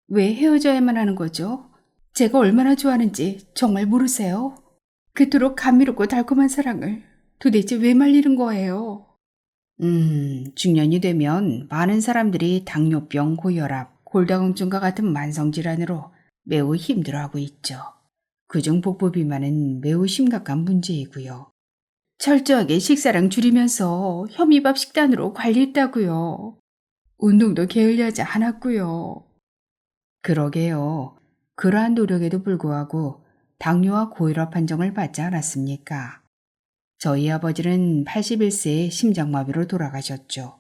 왜 헤어져야만 하는 거죠? 제가 얼마나 좋아하는지 정말 모르세요? 그토록 감미롭고 달콤한 사랑을 도대체 왜 말리는 거예요? 중년이 되면 많은 사람들이 당뇨병, 고혈압, 골다공증과 같은 만성질환으로 매우 힘들어하고 있죠. 그중 복부 비만은 매우 심각한 문제이고요. 철저하게 식사량 줄이면서 현미밥 식단으로 관리했다고요. 운동도 게을리하지 않았고요. 그러게요. 그러한 노력에도 불구하고 당뇨와 고혈압 판정을 받지 않았습니까? 저희 아버지는 81세에 심장마비로 돌아가셨죠.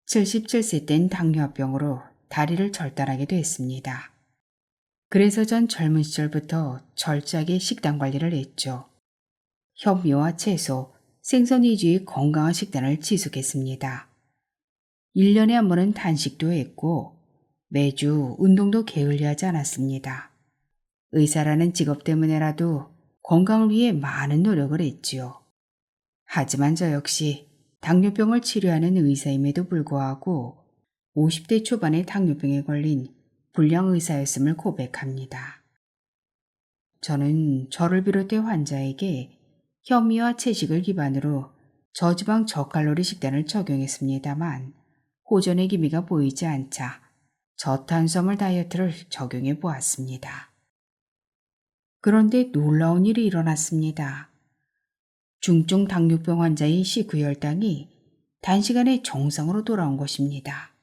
77세 땐 당뇨합병으로 다리를 절단하게 됐습니다. 그래서 전 젊은 시절부터 철저하게 식단 관리를 했죠. 현미와 채소, 생선 위주의 건강한 식단을 지속했습니다. 1년에 한 번은 단식도 했고 매주 운동도 게을리하지 않았습니다. 의사라는 직업 때문에라도 건강을 위해 많은 노력을 했지요. 하지만 저 역시 당뇨병을 치료하는 의사임에도 불구하고 50대 초반에 당뇨병에 걸린 불량 의사였음을 고백합니다. 저는 저를 비롯해 환자에게 현미와 채식을 기반으로 저지방 저칼로리 식단을 적용했습니다만 호전의 기미가 보이지 않자 저탄수화물 다이어트를 적용해 보았습니다. 그런데 놀라운 일이 일어났습니다. 중증 당뇨병 환자의 식후혈당이 단시간에 정상으로 돌아온 것입니다.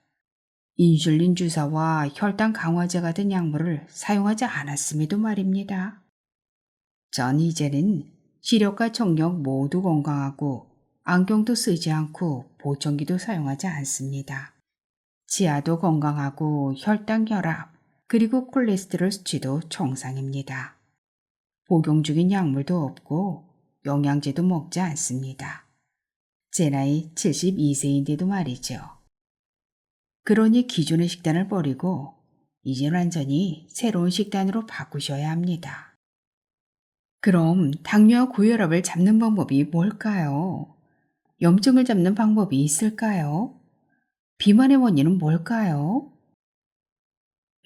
인슐린 주사와 혈당 강화제 같은 약물을 사용하지 않았음에도 말입니다. 전 이제는 시력과 청력 모두 건강하고 안경도 쓰지 않고 보청기도 사용하지 않습니다. 치아도 건강하고 혈당, 혈압, 그리고 콜레스테롤 수치도 정상입니다. 복용 중인 약물도 없고 영양제도 먹지 않습니다. 제 나이 72세인데도 말이죠. 그러니 기존의 식단을 버리고 이젠 완전히 새로운 식단으로 바꾸셔야 합니다. 그럼 당뇨와 고혈압을 잡는 방법이 뭘까요? 염증을 잡는 방법이 있을까요? 비만의 원인은 뭘까요?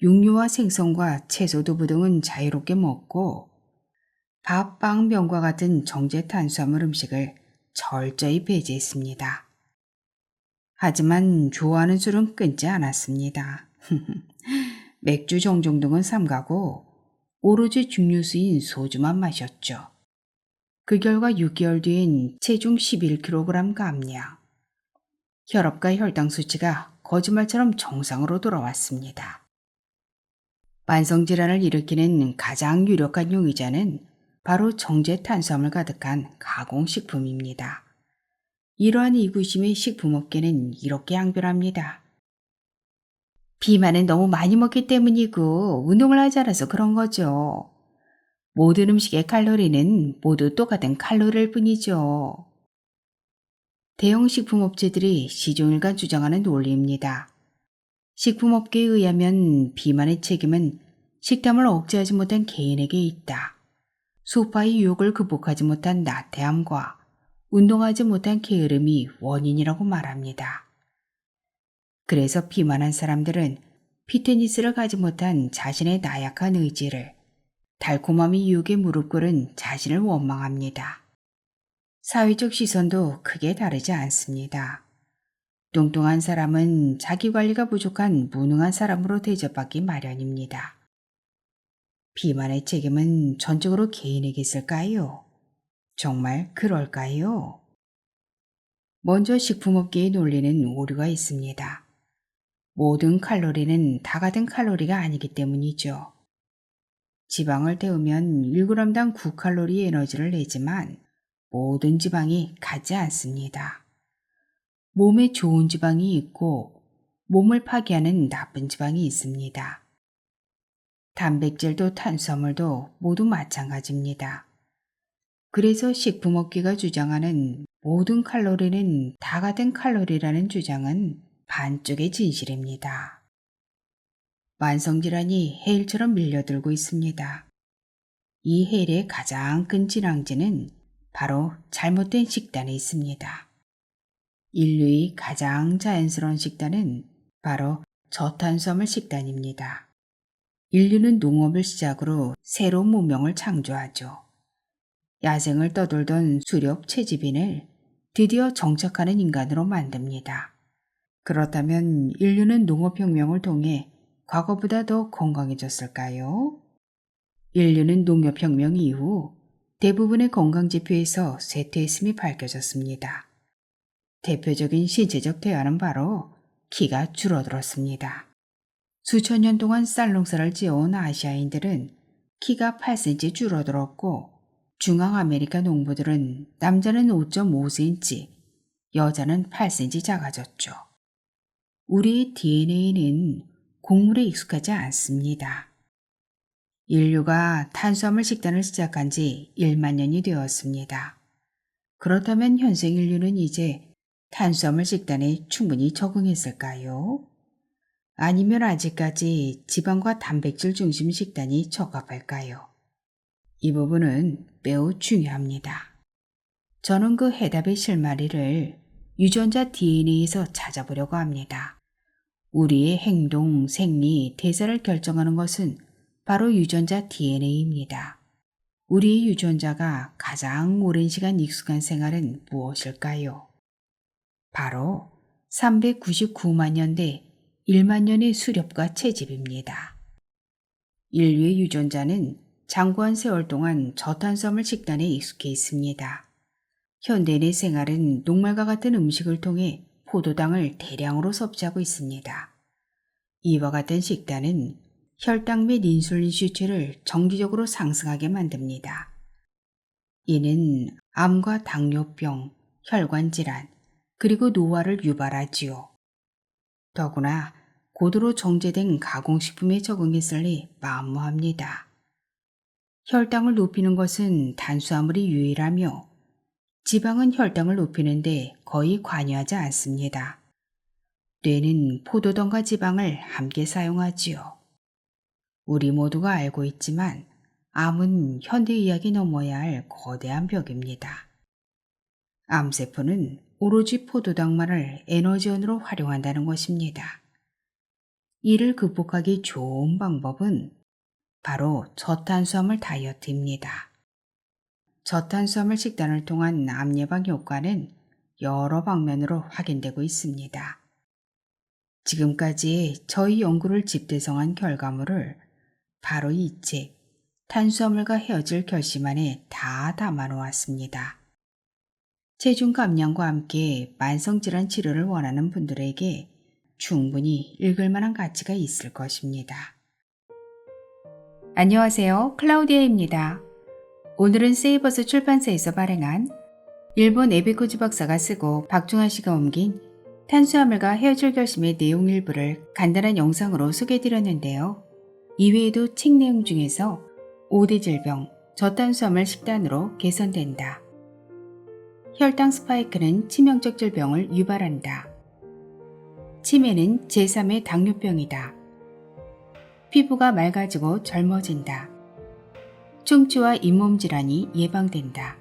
육류와 생선과 채소, 두부 등은 자유롭게 먹고 밥, 빵, 면과 같은 정제 탄수화물 음식을 철저히 배제했습니다. 하지만 좋아하는 술은 끊지 않았습니다. 맥주, 정종 등은 삼가고 오로지 증류수인 소주만 마셨죠. 그 결과 6개월 뒤엔 체중 11kg 감량, 혈압과 혈당 수치가 거짓말처럼 정상으로 돌아왔습니다. 만성질환을 일으키는 가장 유력한 용의자는 바로 정제 탄수화물 가득한 가공식품입니다. 이러한 이구심의 식품업계는 이렇게 항변합니다. 비만은 너무 많이 먹기 때문이고 운동을 하지 않아서 그런 거죠. 모든 음식의 칼로리는 모두 똑같은 칼로리일 뿐이죠. 대형 식품업체들이 시종일관 주장하는 논리입니다. 식품업계에 의하면 비만의 책임은 식탐을 억제하지 못한 개인에게 있다. 소파의 유혹을 극복하지 못한 나태함과 운동하지 못한 게으름이 원인이라고 말합니다. 그래서 비만한 사람들은 피트니스를 가지 못한 자신의 나약한 의지를, 달콤함이 유혹에 무릎 꿇은 자신을 원망합니다. 사회적 시선도 크게 다르지 않습니다. 뚱뚱한 사람은 자기관리가 부족한 무능한 사람으로 대접받기 마련입니다. 비만의 책임은 전적으로 개인에게 있을까요? 정말 그럴까요? 먼저 식품업계의 논리는 오류가 있습니다. 모든 칼로리는 다 같은 칼로리가 아니기 때문이죠. 지방을 태우면 1g당 9칼로리의 에너지를 내지만 모든 지방이 같지 않습니다. 몸에 좋은 지방이 있고 몸을 파괴하는 나쁜 지방이 있습니다. 단백질도 탄수화물도 모두 마찬가지입니다. 그래서 식품업계가 주장하는 모든 칼로리는 다 같은 칼로리라는 주장은 반쪽의 진실입니다. 만성질환이 해일처럼 밀려들고 있습니다. 이 해일의 가장 큰 진앙지는 바로 잘못된 식단에 있습니다. 인류의 가장 자연스러운 식단은 바로 저탄수화물 식단입니다. 인류는 농업을 시작으로 새로운 문명을 창조하죠. 야생을 떠돌던 수렵 채집인을 드디어 정착하는 인간으로 만듭니다. 그렇다면 인류는 농업혁명을 통해 과거보다 더 건강해졌을까요? 인류는 농업혁명 이후 대부분의 건강지표에서 쇠퇴했음이 밝혀졌습니다. 대표적인 신체적 퇴화는 바로 키가 줄어들었습니다. 수천 년 동안 쌀농사를 지어온 아시아인들은 키가 8cm 줄어들었고 중앙아메리카 농부들은 남자는 5.5cm, 여자는 8cm 작아졌죠. 우리의 DNA는 곡물에 익숙하지 않습니다. 인류가 탄수화물 식단을 시작한 지 1만 년이 되었습니다. 그렇다면 현생 인류는 이제 탄수화물 식단에 충분히 적응했을까요? 아니면 아직까지 지방과 단백질 중심 식단이 적합할까요? 이 부분은 매우 중요합니다. 저는 그 해답의 실마리를 유전자 DNA에서 찾아보려고 합니다. 우리의 행동, 생리, 대사를 결정하는 것은 바로 유전자 DNA입니다. 우리의 유전자가 가장 오랜 시간 익숙한 생활은 무엇일까요? 바로 399만 년 대 1만 년의 수렵과 채집입니다. 인류의 유전자는 장구한 세월 동안 저탄수화물 식단에 익숙해 있습니다. 현대인의 생활은 녹말과 같은 음식을 통해 포도당을 대량으로 섭취하고 있습니다. 이와 같은 식단은 혈당 및 인슐린 수치를 정기적으로 상승하게 만듭니다. 이는 암과 당뇨병, 혈관질환, 그리고 노화를 유발하지요. 더구나 고도로 정제된 가공식품에 적응했으니 만무합니다. 혈당을 높이는 것은 탄수화물이 유일하며 지방은 혈당을 높이는데 거의 관여하지 않습니다. 뇌는 포도당과 지방을 함께 사용하지요. 우리 모두가 알고 있지만 암은 현대의학이 넘어야 할 거대한 벽입니다. 암세포는 오로지 포도당만을 에너지원으로 활용한다는 것입니다. 이를 극복하기 좋은 방법은 바로 저탄수화물 다이어트입니다. 저탄수화물 식단을 통한 암 예방 효과는 여러 방면으로 확인되고 있습니다. 지금까지 저희 연구를 집대성한 결과물을 바로 이 책, 탄수화물과 헤어질 결심 안에 다 담아놓았습니다. 체중 감량과 함께 만성질환 치료를 원하는 분들에게 충분히 읽을 만한 가치가 있을 것입니다. 안녕하세요. 클라우디아입니다. 오늘은 세이버스 출판사에서 발행한 일본 에비코즈 박사가 쓰고 박중환 씨가 옮긴 탄수화물과 헤어질 결심의 내용 일부를 간단한 영상으로 소개해드렸는데요. 이외에도 책 내용 중에서 5대 질병, 저탄수화물 식단으로 개선된다. 혈당 스파이크는 치명적 질병을 유발한다. 치매는 제3의 당뇨병이다. 피부가 맑아지고 젊어진다. 충치와 잇몸 질환이 예방된다.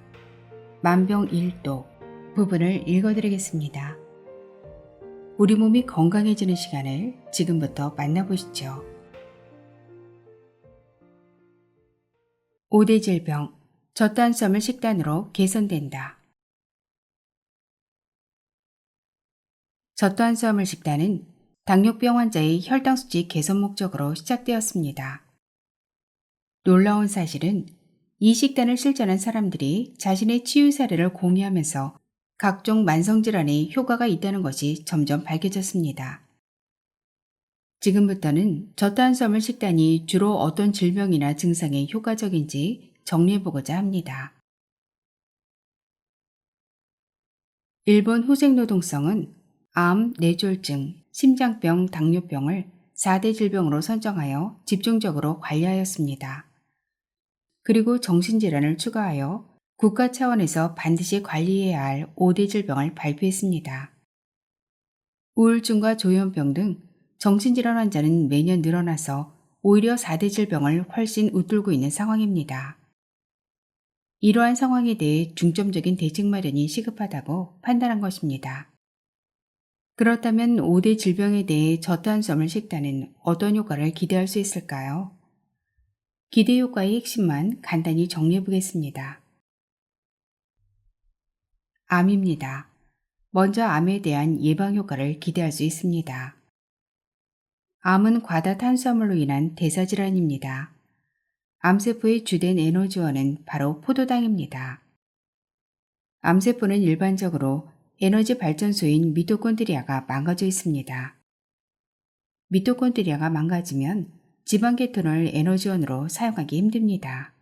만병일도 부분을 읽어드리겠습니다. 우리 몸이 건강해지는 시간을 지금부터 만나보시죠. 5대 질병, 저탄수화물 식단으로 개선된다. 저탄수화물 식단은 당뇨병 환자의 혈당 수치 개선 목적으로 시작되었습니다. 놀라운 사실은 이 식단을 실천한 사람들이 자신의 치유 사례를 공유하면서 각종 만성질환에 효과가 있다는 것이 점점 밝혀졌습니다. 지금부터는 저탄수화물 식단이 주로 어떤 질병이나 증상에 효과적인지 정리해보고자 합니다. 일본 후생노동성은 암, 뇌졸중, 심장병, 당뇨병을 4대 질병으로 선정하여 집중적으로 관리하였습니다. 그리고 정신질환을 추가하여 국가 차원에서 반드시 관리해야 할 5대 질병을 발표했습니다. 우울증과 조현병 등 정신질환 환자는 매년 늘어나서 오히려 4대 질병을 훨씬 웃돌고 있는 상황입니다. 이러한 상황에 대해 중점적인 대책 마련이 시급하다고 판단한 것입니다. 그렇다면 5대 질병에 대해 저탄수화물 식단은 어떤 효과를 기대할 수 있을까요? 기대 효과의 핵심만 간단히 정리해 보겠습니다. 암입니다. 먼저 암에 대한 예방 효과를 기대할 수 있습니다. 암은 과다 탄수화물로 인한 대사질환입니다. 암세포의 주된 에너지원은 바로 포도당입니다. 암세포는 일반적으로 에너지 발전소인 미토콘드리아가 망가져 있습니다. 미토콘드리아가 망가지면 지방계톤을 에너지원으로 사용하기 힘듭니다.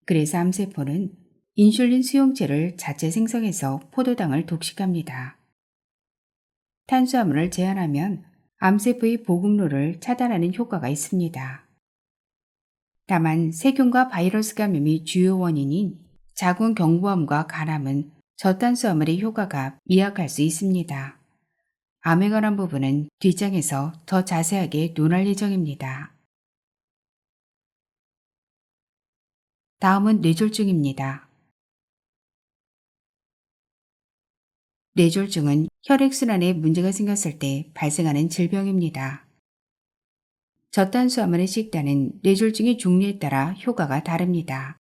그래서 암세포는 인슐린 수용체를 자체 생성해서 포도당을 독식합니다. 탄수화물을 제한하면 암세포의 보급로를 차단하는 효과가 있습니다. 다만 세균과 바이러스 감염이 주요 원인인 자궁 경부암과 간암은 저탄수화물의 효과가 미약할 수 있습니다. 암에 관한 부분은 뒷장에서 더 자세하게 논할 예정입니다. 다음은 뇌졸중입니다. 뇌졸중은 혈액순환에 문제가 생겼을 때 발생하는 질병입니다. 저탄수화물의 식단은 뇌졸중의 종류에 따라 효과가 다릅니다.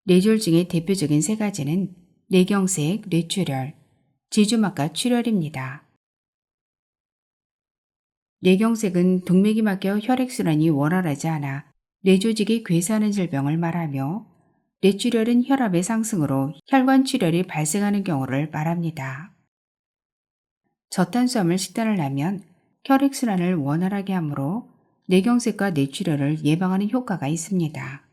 뇌졸중의 대표적인 세 가지는 뇌경색, 뇌출혈, 지주막과 출혈입니다. 뇌경색은 동맥이 막혀 혈액순환이 원활하지 않아 뇌조직이 괴사하는 질병을 말하며, 뇌출혈은 혈압의 상승으로 혈관 출혈이 발생하는 경우를 말합니다. 저탄수화물 식단을 하면 혈액순환을 원활하게 하므로 뇌경색과 뇌출혈을 예방하는 효과가 있습니다.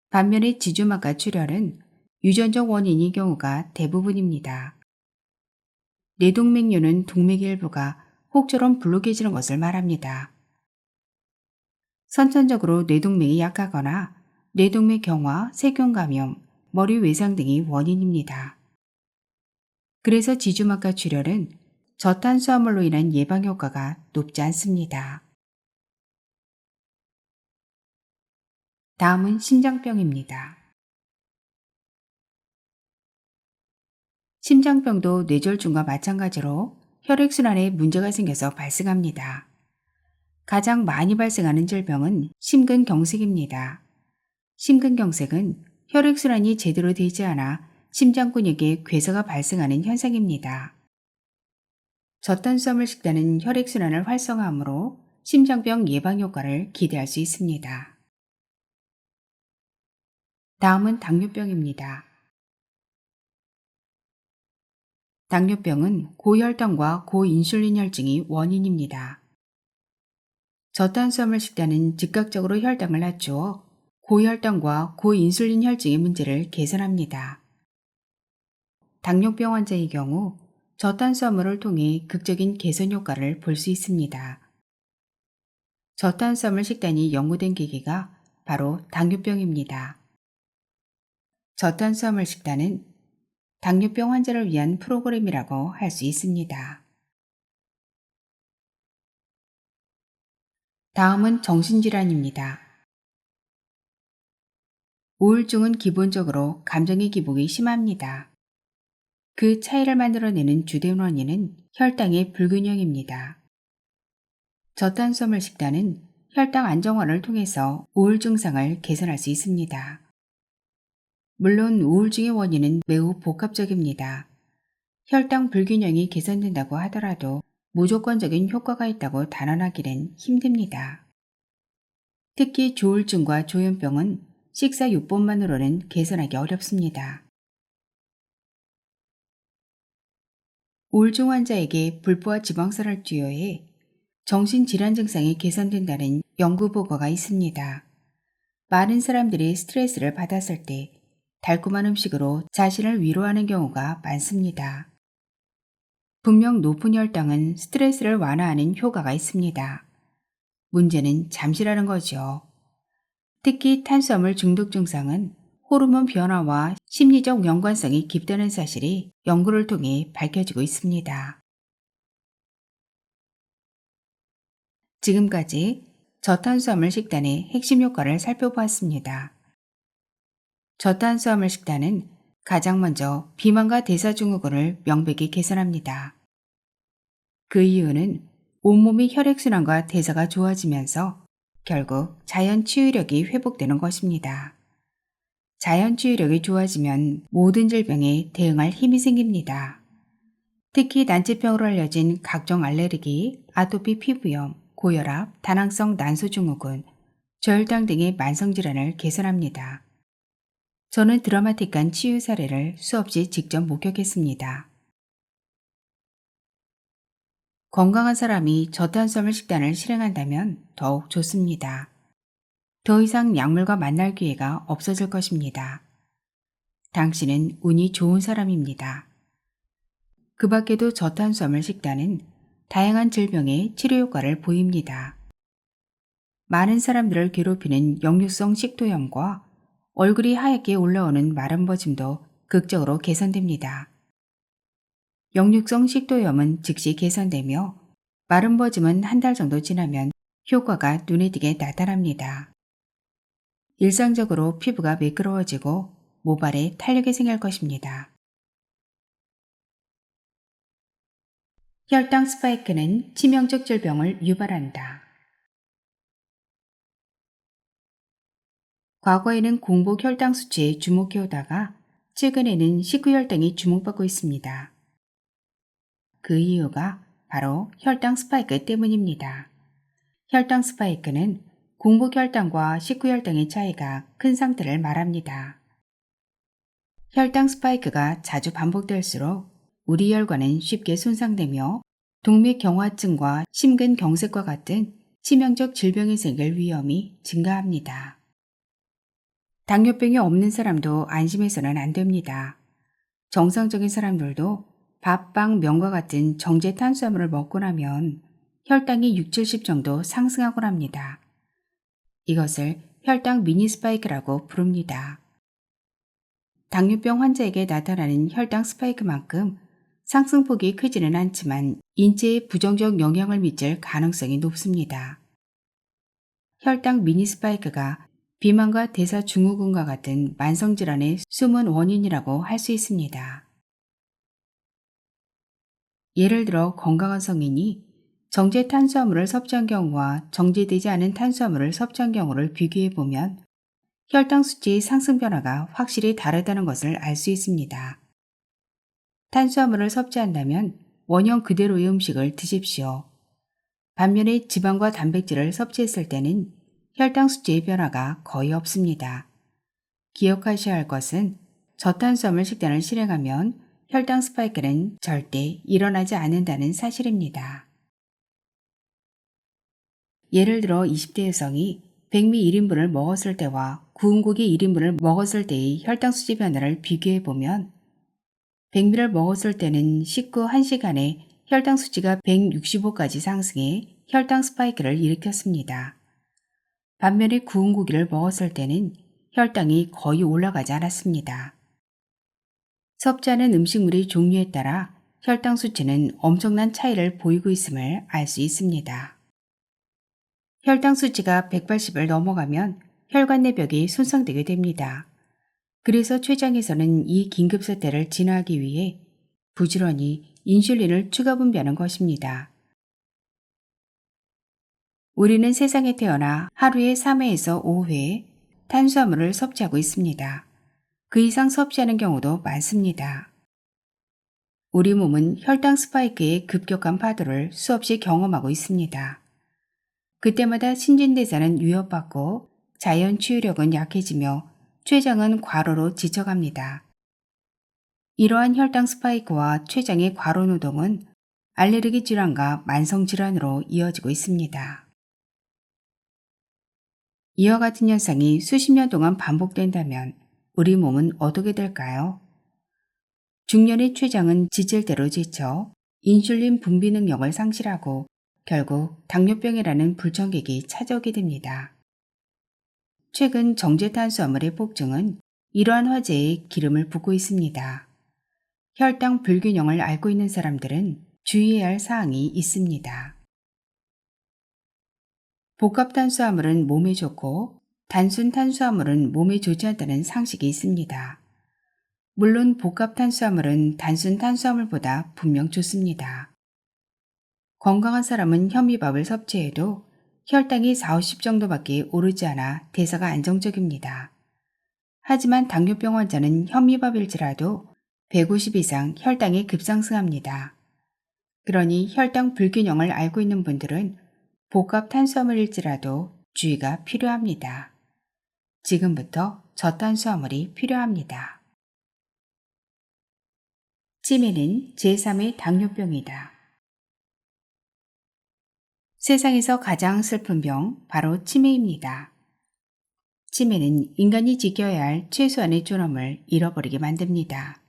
반면에 지주막과 출혈은 유전적 원인의 경우가 대부분입니다. 뇌동맥류는 동맥의 일부가 혹처럼 불룩해지는 것을 말합니다. 선천적으로 뇌동맥이 약하거나 뇌동맥 경화, 세균 감염, 머리 외상 등이 원인입니다. 그래서 지주막과 출혈은 저탄수화물로 인한 예방 효과가 높지 않습니다. 다음은 심장병입니다. 심장병도 뇌졸중과 마찬가지로 혈액순환에 문제가 생겨서 발생합니다. 가장 많이 발생하는 질병은 심근경색입니다. 심근경색은 혈액순환이 제대로 되지 않아 심장 근육에 괴사가 발생하는 현상입니다. 저탄수화물 식단은 혈액순환을 활성화하므로 심장병 예방 효과를 기대할 수 있습니다. 다음은 당뇨병입니다. 당뇨병은 고혈당과 고인슐린 혈증이 원인입니다. 저탄수화물 식단은 즉각적으로 혈당을 낮추어 고혈당과 고인슐린 혈증의 문제를 개선합니다. 당뇨병 환자의 경우 저탄수화물을 통해 극적인 개선 효과를 볼 수 있습니다. 저탄수화물 식단이 연구된 계기가 바로 당뇨병입니다. 저탄수화물 식단은 당뇨병 환자를 위한 프로그램이라고 할 수 있습니다. 다음은 정신질환입니다. 우울증은 기본적으로 감정의 기복이 심합니다. 그 차이를 만들어내는 주된 원인은 혈당의 불균형입니다. 저탄수화물 식단은 혈당 안정화를 통해서 우울 증상을 개선할 수 있습니다. 물론 우울증의 원인은 매우 복합적입니다. 혈당 불균형이 개선된다고 하더라도 무조건적인 효과가 있다고 단언하기는 힘듭니다. 특히 조울증과 조현병은 식사 요법만으로는 개선하기 어렵습니다. 우울증 환자에게 불포화 지방산을 투여해 정신질환 증상이 개선된다는 연구 보고가 있습니다. 많은 사람들이 스트레스를 받았을 때 달콤한 음식으로 자신을 위로하는 경우가 많습니다. 분명 높은 혈당은 스트레스를 완화하는 효과가 있습니다. 문제는 잠시라는 거죠. 특히 탄수화물 중독 증상은 호르몬 변화와 심리적 연관성이 깊다는 사실이 연구를 통해 밝혀지고 있습니다. 지금까지 저탄수화물 식단의 핵심 효과를 살펴보았습니다. 저탄수화물 식단은 가장 먼저 비만과 대사증후군을 명백히 개선합니다. 그 이유는 온몸의 혈액순환과 대사가 좋아지면서 결국 자연 치유력이 회복되는 것입니다. 자연 치유력이 좋아지면 모든 질병에 대응할 힘이 생깁니다. 특히 난치병으로 알려진 각종 알레르기, 아토피 피부염, 고혈압, 다낭성 난소증후군, 저혈당 등의 만성질환을 개선합니다. 저는 드라마틱한 치유 사례를 수없이 직접 목격했습니다. 건강한 사람이 저탄수화물 식단을 실행한다면 더욱 좋습니다. 더 이상 약물과 만날 기회가 없어질 것입니다. 당신은 운이 좋은 사람입니다. 그 밖에도 저탄수화물 식단은 다양한 질병의 치료 효과를 보입니다. 많은 사람들을 괴롭히는 역류성 식도염과 얼굴이 하얗게 올라오는 마름버짐도 극적으로 개선됩니다. 역류성 식도염은 즉시 개선되며 마름버짐은 한 달 정도 지나면 효과가 눈에 띄게 나타납니다. 일상적으로 피부가 매끄러워지고 모발에 탄력이 생길 것입니다. 혈당 스파이크는 치명적 질병을 유발한다. 과거에는 공복 혈당 수치에 주목해오다가 최근에는 식후 혈당이 주목받고 있습니다. 그 이유가 바로 혈당 스파이크 때문입니다. 혈당 스파이크는 공복 혈당과 식후 혈당의 차이가 큰 상태를 말합니다. 혈당 스파이크가 자주 반복될수록 우리 혈관은 쉽게 손상되며 동맥경화증과 심근경색과 같은 치명적 질병이 생길 위험이 증가합니다. 당뇨병이 없는 사람도 안심해서는 안 됩니다. 정상적인 사람들도 밥, 빵, 면과 같은 정제 탄수화물을 먹고 나면 혈당이 6, 70 정도 상승하곤 합니다. 이것을 혈당 미니 스파이크라고 부릅니다. 당뇨병 환자에게 나타나는 혈당 스파이크만큼 상승폭이 크지는 않지만 인체에 부정적 영향을 미칠 가능성이 높습니다. 혈당 미니 스파이크가 비만과 대사증후군과 같은 만성질환의 숨은 원인이라고 할 수 있습니다. 예를 들어 건강한 성인이 정제 탄수화물을 섭취한 경우와 정제되지 않은 탄수화물을 섭취한 경우를 비교해보면 혈당 수치의 상승 변화가 확실히 다르다는 것을 알 수 있습니다. 탄수화물을 섭취한다면 원형 그대로의 음식을 드십시오. 반면에 지방과 단백질을 섭취했을 때는 혈당 수치의 변화가 거의 없습니다. 기억하셔야 할 것은 저탄수화물 식단을 실행하면 혈당 스파이크는 절대 일어나지 않는다는 사실입니다. 예를 들어 20대 여성이 백미 1인분을 먹었을 때와 구운 고기 1인분을 먹었을 때의 혈당 수치 변화를 비교해보면 백미를 먹었을 때는 식후 1시간에 혈당 수치가 165까지 상승해 혈당 스파이크를 일으켰습니다. 반면에 구운 고기를 먹었을 때는 혈당이 거의 올라가지 않았습니다. 섭취하는 음식물의 종류에 따라 혈당 수치는 엄청난 차이를 보이고 있음을 알 수 있습니다. 혈당 수치가 180을 넘어가면 혈관 내벽이 손상되게 됩니다. 그래서 췌장에서는 이 긴급사태를 진화하기 위해 부지런히 인슐린을 추가 분비하는 것입니다. 우리는 세상에 태어나 하루에 3회에서 5회 탄수화물을 섭취하고 있습니다. 그 이상 섭취하는 경우도 많습니다. 우리 몸은 혈당 스파이크의 급격한 파도를 수없이 경험하고 있습니다. 그때마다 신진대사는 위협받고 자연 치유력은 약해지며 췌장은 과로로 지쳐갑니다. 이러한 혈당 스파이크와 췌장의 과로 노동은 알레르기 질환과 만성 질환으로 이어지고 있습니다. 이와 같은 현상이 수십 년 동안 반복된다면 우리 몸은 어떻게 될까요? 중년의 췌장은 지칠 대로 지쳐 인슐린 분비 능력을 상실하고 결국 당뇨병이라는 불청객이 찾아오게 됩니다. 최근 정제 탄수화물의 폭증은 이러한 화재에 기름을 붓고 있습니다. 혈당 불균형을 앓고 있는 사람들은 주의해야 할 사항이 있습니다. 복합 탄수화물은 몸에 좋고 단순 탄수화물은 몸에 좋지 않다는 상식이 있습니다. 물론 복합 탄수화물은 단순 탄수화물보다 분명 좋습니다. 건강한 사람은 현미밥을 섭취해도 혈당이 40 정도밖에 오르지 않아 대사가 안정적입니다. 하지만 당뇨병 환자는 현미밥일지라도 150 이상 혈당이 급상승합니다. 그러니 혈당 불균형을 앓고 있는 분들은 복합 탄수화물일지라도 주의가 필요합니다. 지금부터 저탄수화물이 필요합니다. 치매는 제3의 당뇨병이다. 세상에서 가장 슬픈 병, 바로 치매입니다. 치매는 인간이 지켜야 할 최소한의 존엄을 잃어버리게 만듭니다.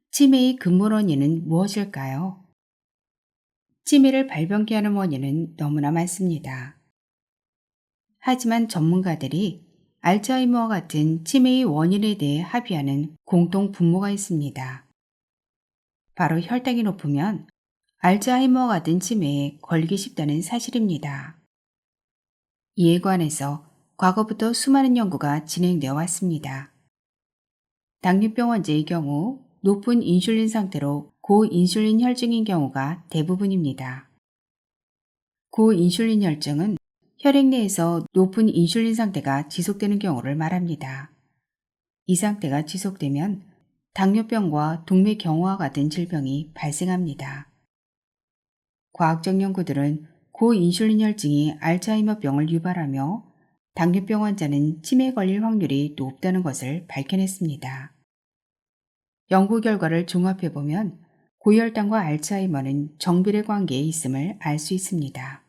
치매의 근본 원인은 무엇일까요? 치매를 발병케 하는 원인은 너무나 많습니다. 하지만 전문가들이 알츠하이머와 같은 치매의 원인에 대해 합의하는 공통 분모가 있습니다. 바로 혈당이 높으면 알츠하이머와 같은 치매에 걸리기 쉽다는 사실입니다. 이에 관해서 과거부터 수많은 연구가 진행되어 왔습니다. 당뇨병 환자의 경우 높은 인슐린 상태로 고인슐린 혈증인 경우가 대부분입니다. 고인슐린 혈증은 혈액 내에서 높은 인슐린 상태가 지속되는 경우를 말합니다. 이 상태가 지속되면 당뇨병과 동맥경화와 같은 질병이 발생합니다. 과학적 연구들은 고인슐린 혈증이 알츠하이머병을 유발하며 당뇨병 환자는 치매에 걸릴 확률이 높다는 것을 밝혀냈습니다. 연구 결과를 종합해보면 고혈당과 알츠하이머는 정비례 관계에 있음을 알 수 있습니다.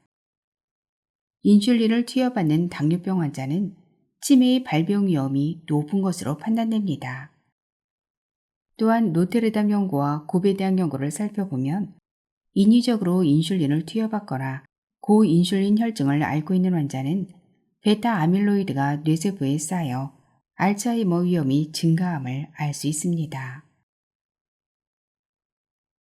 인슐린을 투여받는 당뇨병 환자는 치매의 발병 위험이 높은 것으로 판단됩니다. 또한 노테르담 연구와 고베 대학 연구를 살펴보면 인위적으로 인슐린을 투여받거나 고인슐린 혈증을 앓고 있는 환자는 베타 아밀로이드가 뇌세포에 쌓여 알츠하이머 위험이 증가함을 알 수 있습니다.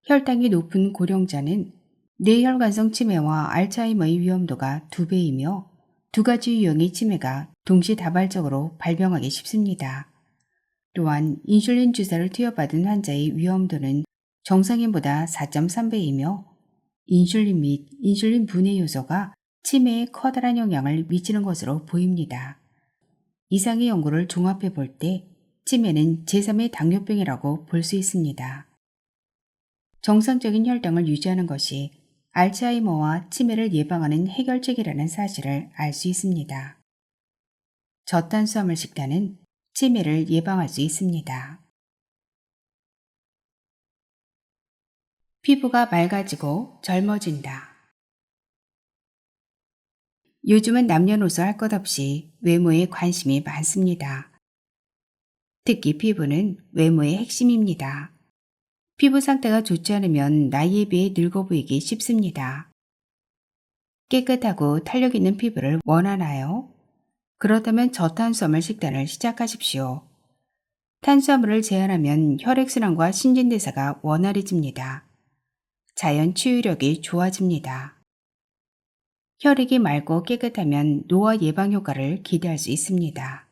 혈당이 높은 고령자는 뇌혈관성 치매와 알츠하이머의 위험도가 2배이며 두 가지 유형의 치매가 동시다발적으로 발병하기 쉽습니다. 또한 인슐린 주사를 투여받은 환자의 위험도는 정상인보다 4.3배이며 인슐린 및 인슐린 분해 요소가 치매에 커다란 영향을 미치는 것으로 보입니다. 이상의 연구를 종합해 볼 때 치매는 제3의 당뇨병이라고 볼 수 있습니다. 정상적인 혈당을 유지하는 것이 알츠하이머와 치매를 예방하는 해결책이라는 사실을 알 수 있습니다. 저탄수화물 식단은 치매를 예방할 수 있습니다. 피부가 맑아지고 젊어진다. 요즘은 남녀노소 할 것 없이 외모에 관심이 많습니다. 특히 피부는 외모의 핵심입니다. 피부 상태가 좋지 않으면 나이에 비해 늙어 보이기 쉽습니다. 깨끗하고 탄력 있는 피부를 원하나요? 그렇다면 저탄수화물 식단을 시작하십시오. 탄수화물을 제한하면 혈액순환과 신진대사가 원활해집니다. 자연 치유력이 좋아집니다. 혈액이 맑고 깨끗하면 노화 예방 효과를 기대할 수 있습니다.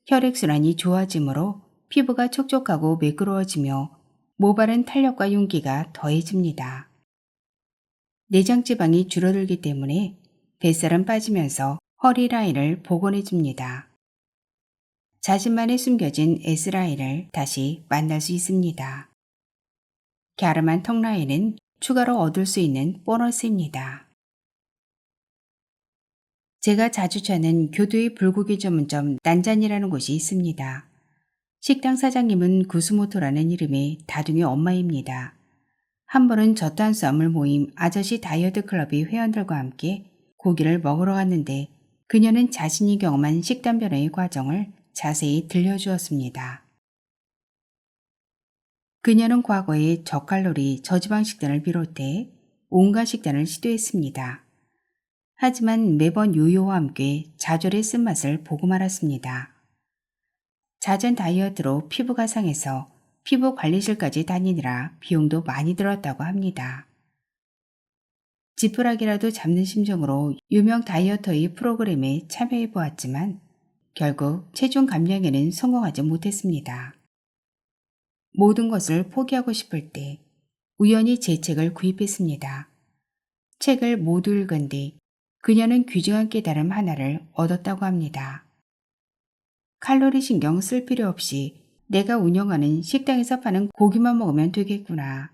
혈액순환이 좋아지므로 피부가 촉촉하고 매끄러워지며 모발은 탄력과 윤기가 더해집니다. 내장지방이 줄어들기 때문에 뱃살은 빠지면서 허리 라인을 복원해줍니다. 자신만의 숨겨진 S라인을 다시 만날 수 있습니다. 갸름한 턱 라인은 추가로 얻을 수 있는 보너스입니다. 제가 자주 찾는 교도의 불고기 전문점 난잔이라는 곳이 있습니다. 식당 사장님은 구스모토라는 이름의 다둥이 엄마입니다. 한 번은 저탄수화물 모임 아저씨 다이어트 클럽의 회원들과 함께 고기를 먹으러 갔는데 그녀는 자신이 경험한 식단 변화의 과정을 자세히 들려주었습니다. 그녀는 과거에 저칼로리, 저지방 식단을 비롯해 온갖 식단을 시도했습니다. 하지만 매번 요요와 함께 좌절의 쓴맛을 보고 말았습니다. 잦은 다이어트로 피부가 상해서 피부 관리실까지 다니느라 비용도 많이 들었다고 합니다. 지푸라기라도 잡는 심정으로 유명 다이어터의 프로그램에 참여해 보았지만 결국 체중 감량에는 성공하지 못했습니다. 모든 것을 포기하고 싶을 때 우연히 제 책을 구입했습니다. 책을 모두 읽은 뒤 그녀는 귀중한 깨달음 하나를 얻었다고 합니다. 칼로리 신경 쓸 필요 없이 내가 운영하는 식당에서 파는 고기만 먹으면 되겠구나.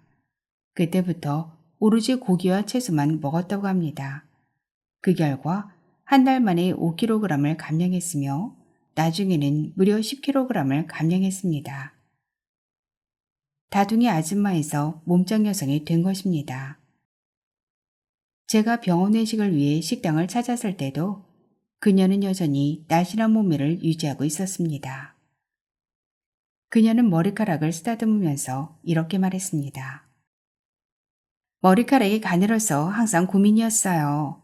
그때부터 오로지 고기와 채소만 먹었다고 합니다. 그 결과 한 달 만에 5kg을 감량했으며 나중에는 무려 10kg을 감량했습니다. 다둥이 아줌마에서 몸짱 여성이 된 것입니다. 제가 병원 회식을 위해 식당을 찾았을 때도 그녀는 여전히 날씬한 몸매를 유지하고 있었습니다. 그녀는 머리카락을 쓰다듬으면서 이렇게 말했습니다. 머리카락이 가늘어서 항상 고민이었어요.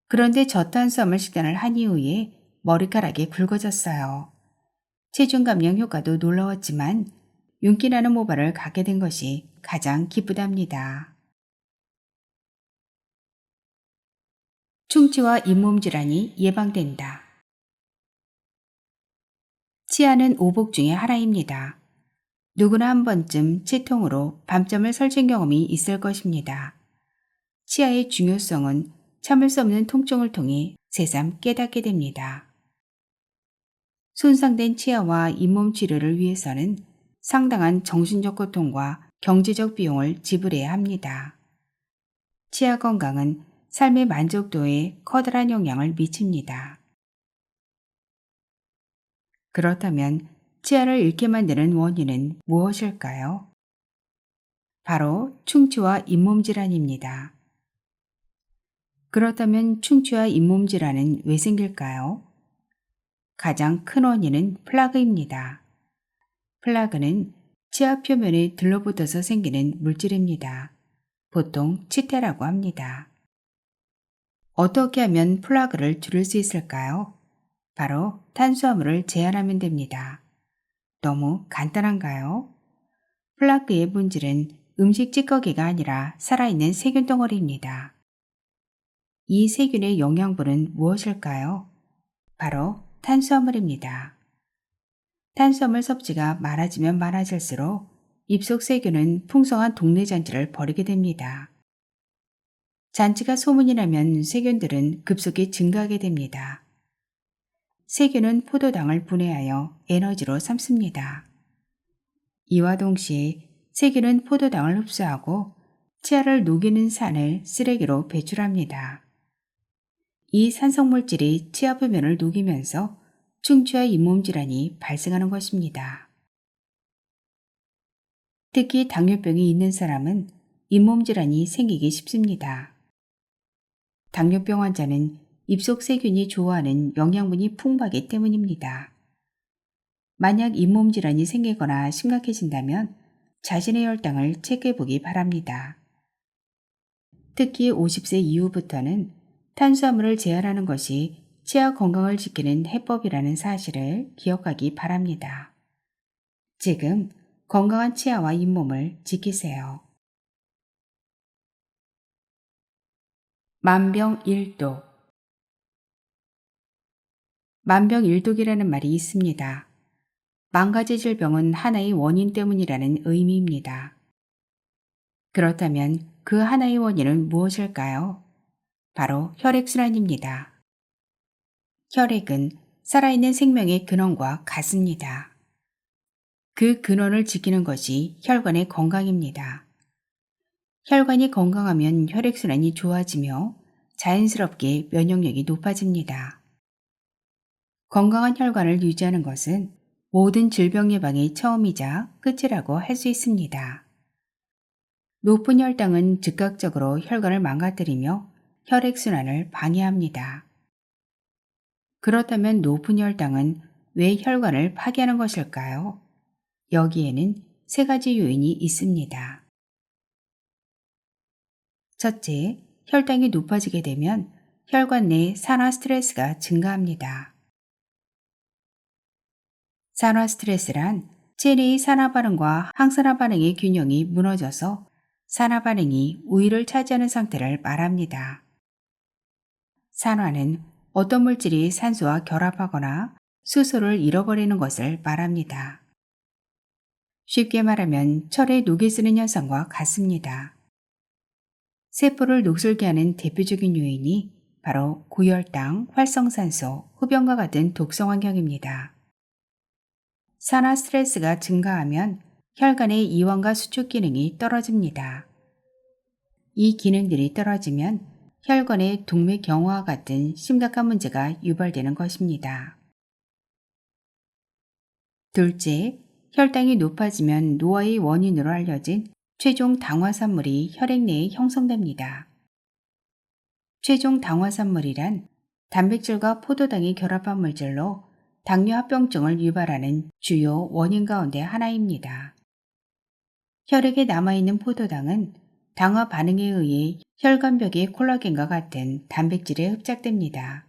그런데 저탄수화물 식단을 한 이후에 머리카락이 굵어졌어요. 체중 감량 효과도 놀라웠지만 윤기 나는 모발을 갖게 된 것이 가장 기쁘답니다. 충치와 잇몸 질환이 예방된다. 치아는 오복 중의 하나입니다. 누구나 한 번쯤 치통으로 밤잠을 설친 경험이 있을 것입니다. 치아의 중요성은 참을 수 없는 통증을 통해 새삼 깨닫게 됩니다. 손상된 치아와 잇몸 치료를 위해서는 상당한 정신적 고통과 경제적 비용을 지불해야 합니다. 치아 건강은 삶의 만족도에 커다란 영향을 미칩니다. 그렇다면 치아를 잃게 만드는 원인은 무엇일까요? 바로 충치와 잇몸 질환입니다. 그렇다면 충치와 잇몸 질환은 왜 생길까요? 가장 큰 원인은 플라그입니다. 플라그는 치아 표면에 들러붙어서 생기는 물질입니다. 보통 치태라고 합니다. 어떻게 하면 플라그를 줄일 수 있을까요? 바로 탄수화물을 제한하면 됩니다. 너무 간단한가요? 플라그의 본질은 음식 찌꺼기가 아니라 살아있는 세균 덩어리입니다. 이 세균의 영양분은 무엇일까요? 바로 탄수화물입니다. 탄수화물 섭취가 많아지면 많아질수록 입속 세균은 풍성한 동네 잔치를 벌이게 됩니다. 잔치가 소문이 나면 세균들은 급속히 증가하게 됩니다. 세균은 포도당을 분해하여 에너지로 삼습니다. 이와 동시에 세균은 포도당을 흡수하고 치아를 녹이는 산을 쓰레기로 배출합니다. 이 산성물질이 치아 표면을 녹이면서 충치와 잇몸 질환이 발생하는 것입니다. 특히 당뇨병이 있는 사람은 잇몸 질환이 생기기 쉽습니다. 당뇨병 환자는 입속 세균이 좋아하는 영양분이 풍부하기 때문입니다. 만약 잇몸 질환이 생기거나 심각해진다면 자신의 혈당을 체크해 보기 바랍니다. 특히 50세 이후부터는 탄수화물을 제한하는 것이 치아 건강을 지키는 해법이라는 사실을 기억하기 바랍니다. 지금 건강한 치아와 잇몸을 지키세요. 만병일독. 만병일독이라는 말이 있습니다. 만 가지 질병은 하나의 원인 때문이라는 의미입니다. 그렇다면 그 하나의 원인은 무엇일까요? 바로 혈액순환입니다. 혈액은 살아있는 생명의 근원과 같습니다. 그 근원을 지키는 것이 혈관의 건강입니다. 혈관이 건강하면 혈액순환이 좋아지며 자연스럽게 면역력이 높아집니다. 건강한 혈관을 유지하는 것은 모든 질병 예방의 처음이자 끝이라고 할 수 있습니다. 높은 혈당은 즉각적으로 혈관을 망가뜨리며 혈액순환을 방해합니다. 그렇다면 높은 혈당은 왜 혈관을 파괴하는 것일까요? 여기에는 세 가지 요인이 있습니다. 첫째, 혈당이 높아지게 되면 혈관 내 산화 스트레스가 증가합니다. 산화 스트레스란 체내의 산화 반응과 항산화 반응의 균형이 무너져서 산화 반응이 우위를 차지하는 상태를 말합니다. 산화는 어떤 물질이 산소와 결합하거나 수소를 잃어버리는 것을 말합니다. 쉽게 말하면 철에 녹이 쓰는 현상과 같습니다. 세포를 녹슬게 하는 대표적인 요인이 바로 고혈당, 활성산소, 흡연과 같은 독성 환경입니다. 산화 스트레스가 증가하면 혈관의 이완과 수축 기능이 떨어집니다. 이 기능들이 떨어지면 혈관의 동맥경화와 같은 심각한 문제가 유발되는 것입니다. 둘째, 혈당이 높아지면 노화의 원인으로 알려진 최종 당화산물이 혈액 내에 형성됩니다. 최종 당화산물이란 단백질과 포도당이 결합한 물질로 당뇨합병증을 유발하는 주요 원인 가운데 하나입니다. 혈액에 남아있는 포도당은 당화 반응에 의해 혈관벽의 콜라겐과 같은 단백질에 흡착됩니다.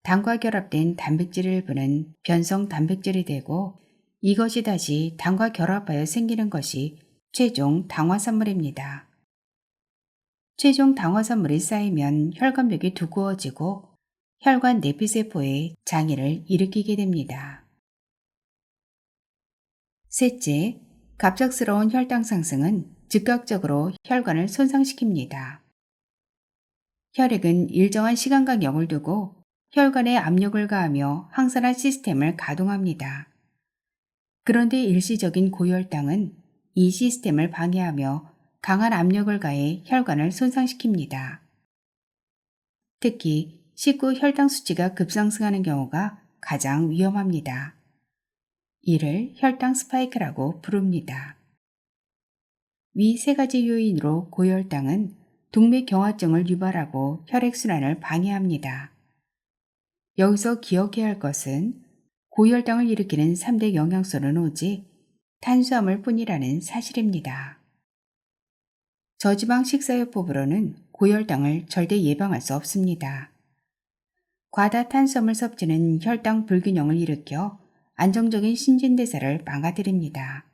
당과 결합된 단백질 일부는 변성 단백질이 되고 이것이 다시 당과 결합하여 생기는 것이 최종 당화산물입니다. 최종 당화산물이 쌓이면 혈관벽이 두꺼워지고 혈관 내피세포에 장애를 일으키게 됩니다. 셋째, 갑작스러운 혈당 상승은 즉각적으로 혈관을 손상시킵니다. 혈액은 일정한 시간 간격을 두고 혈관에 압력을 가하며 항산화 시스템을 가동합니다. 그런데 일시적인 고혈당은 이 시스템을 방해하며 강한 압력을 가해 혈관을 손상시킵니다. 특히 식후 혈당 수치가 급상승하는 경우가 가장 위험합니다. 이를 혈당 스파이크라고 부릅니다. 위 세 가지 요인으로 고혈당은 동맥경화증을 유발하고 혈액순환을 방해합니다. 여기서 기억해야 할 것은 고혈당을 일으키는 3대 영양소는 오직 탄수화물 뿐이라는 사실입니다. 저지방 식사요법으로는 고혈당을 절대 예방할 수 없습니다. 과다 탄수화물 섭취는 혈당 불균형을 일으켜 안정적인 신진대사를 망가뜨립니다.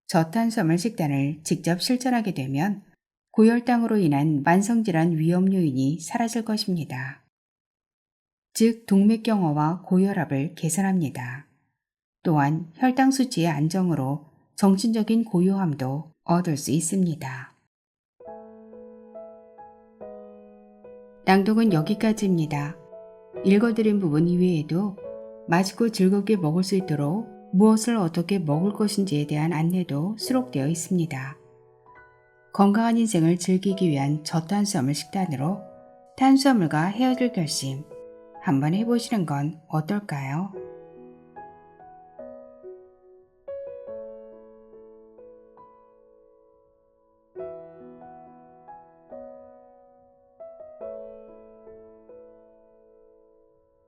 저탄수화물 식단을 직접 실천하게 되면 고혈당으로 인한 만성질환 위험 요인이 사라질 것입니다. 즉 동맥경화와 고혈압을 개선합니다. 또한 혈당 수치의 안정으로 정신적인 고요함도 얻을 수 있습니다. 낭독은 여기까지입니다. 읽어드린 부분 이외에도 맛있고 즐겁게 먹을 수 있도록 무엇을 어떻게 먹을 것인지에 대한 안내도 수록되어 있습니다. 건강한 인생을 즐기기 위한 저탄수화물 식단으로 탄수화물과 헤어질 결심 한번 해보시는 건 어떨까요?